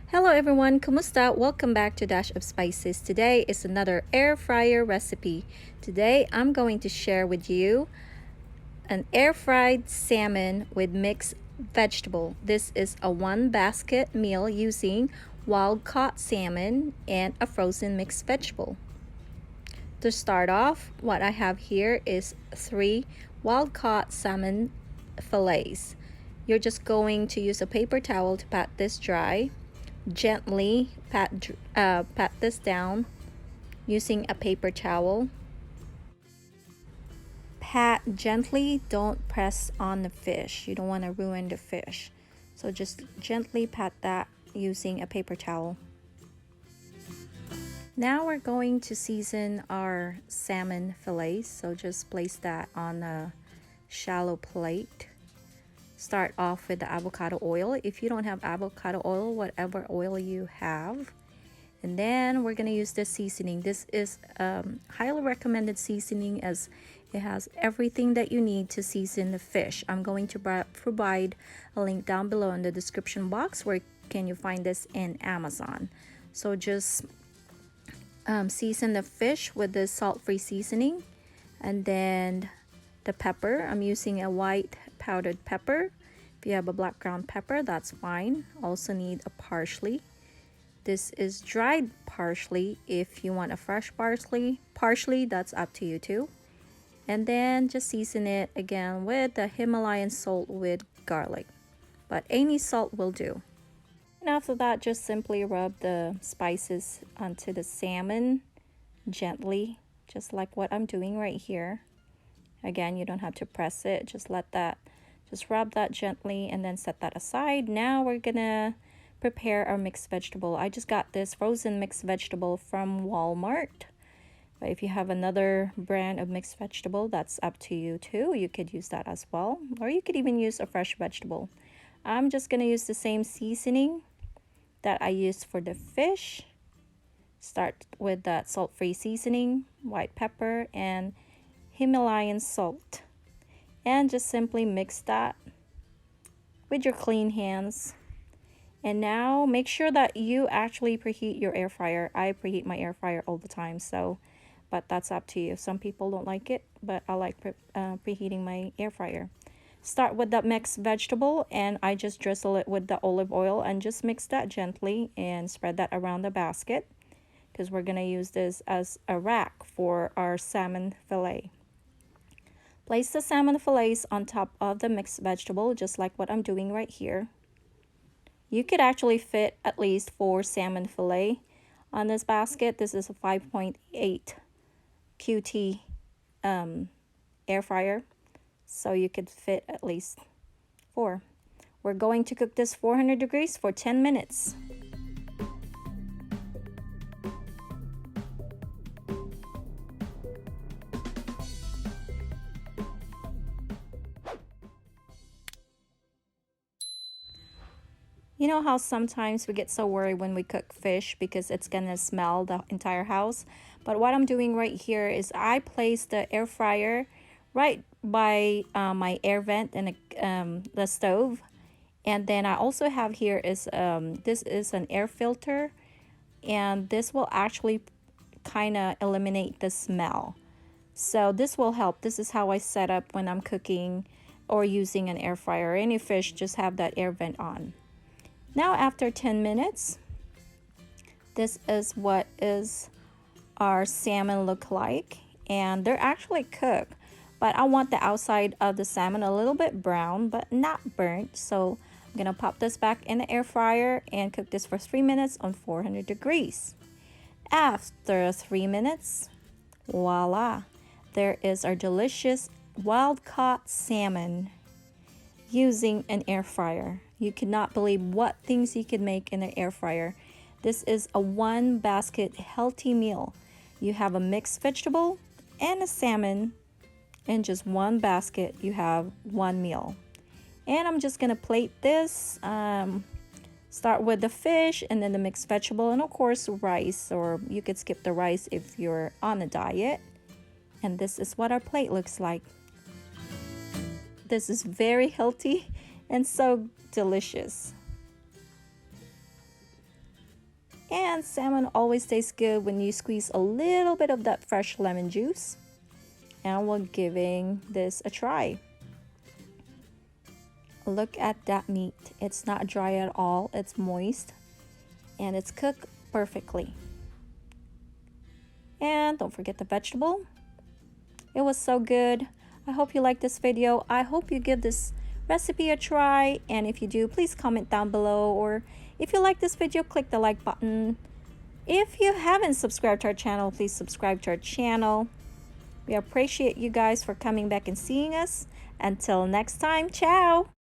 Hello everyone, kumusta? Welcome back to Dash of Spices. Today is another air fryer recipe. Today I'm going to share with you an air fried salmon with mixed vegetable. This is a one basket meal using wild caught salmon and a frozen mixed vegetable. To start off, what I have here is 3 wild caught salmon fillets. You're just going to use a paper towel to pat this dry. Gently pat this down using a paper towel. Pat gently, don't press on the fish. You don't want to ruin the fish. So just gently pat that using a paper towel. Now we're going to season our salmon fillets. So just place that on a shallow plate. Start off with the avocado oil. If you don't have avocado oil, whatever oil you have. And then we're going to use this seasoning. This is highly recommended seasoning as it has everything that you need to season the fish. I'm going to provide a link down below in the description box where can you find this in Amazon. So just season the fish with the salt-free seasoning. And then the pepper, I'm using a white powdered pepper. If you have a black ground pepper, that's fine. Also need a parsley. This is dried parsley. If you want a fresh parsley, that's up to you too. And then just season it again with the Himalayan salt with garlic. But any salt will do. And after that, just simply rub the spices onto the salmon gently, just like what I'm doing right here. Again, you don't have to press it, just rub that gently and then set that aside. Now we're gonna prepare our mixed vegetable. I just got this frozen mixed vegetable from Walmart. But if you have another brand of mixed vegetable, that's up to you too. You could use that as well, or you could even use a fresh vegetable. I'm just gonna use the same seasoning that I used for the fish. Start with that salt-free seasoning, white pepper, and Himalayan salt, and just simply mix that with your clean hands. And now make sure that you actually preheat your air fryer. I preheat my air fryer all the time, so but that's up to you. Some people don't like it, but I like preheating my air fryer. Start with that mixed vegetable, and I just drizzle it with the olive oil and just mix that gently and spread that around the basket because we're gonna use this as a rack for our salmon fillet. Place the salmon fillets on top of the mixed vegetable, just like what I'm doing right here. You could actually fit at least 4 salmon fillet on this basket. This is a 5.8 QT air fryer, so you could fit at least 4. We're going to cook this 400 degrees for 10 minutes. You know how sometimes we get so worried when we cook fish because it's gonna smell the entire house? But what I'm doing right here is I place the air fryer right by my air vent and the stove. And then I also have here is this is an air filter, and this will actually kind of eliminate the smell. So this will help. This is how I set up when I'm cooking or using an air fryer. Any fish, just have that air vent on. Now after 10 minutes, this is what is our salmon look like, and they're actually cooked, but I want the outside of the salmon a little bit brown but not burnt. So I'm gonna pop this back in the air fryer and cook this for 3 minutes on 400 degrees. After 3 minutes, voila, there is our delicious wild caught salmon using an air fryer. You cannot believe what things you can make in an air fryer. This is a one basket healthy meal. You have a mixed vegetable and a salmon in just one basket. You have one meal. And I'm just gonna plate this. Start with the fish and then the mixed vegetable, and of course rice, or you could skip the rice if you're on a diet. And this is what our plate looks like. This is very healthy and so delicious. And salmon always tastes good when you squeeze a little bit of that fresh lemon juice. And we're giving this a try. Look at that meat. It's not dry at all. It's moist and it's cooked perfectly. And don't forget the vegetable. It was so good. I hope you like this video. I hope you give this recipe a try, and if you do, please comment down below, or if you like this video, click the like button. If you haven't subscribed to our channel, please subscribe to our channel. We appreciate you guys for coming back and seeing us. Until next time, ciao!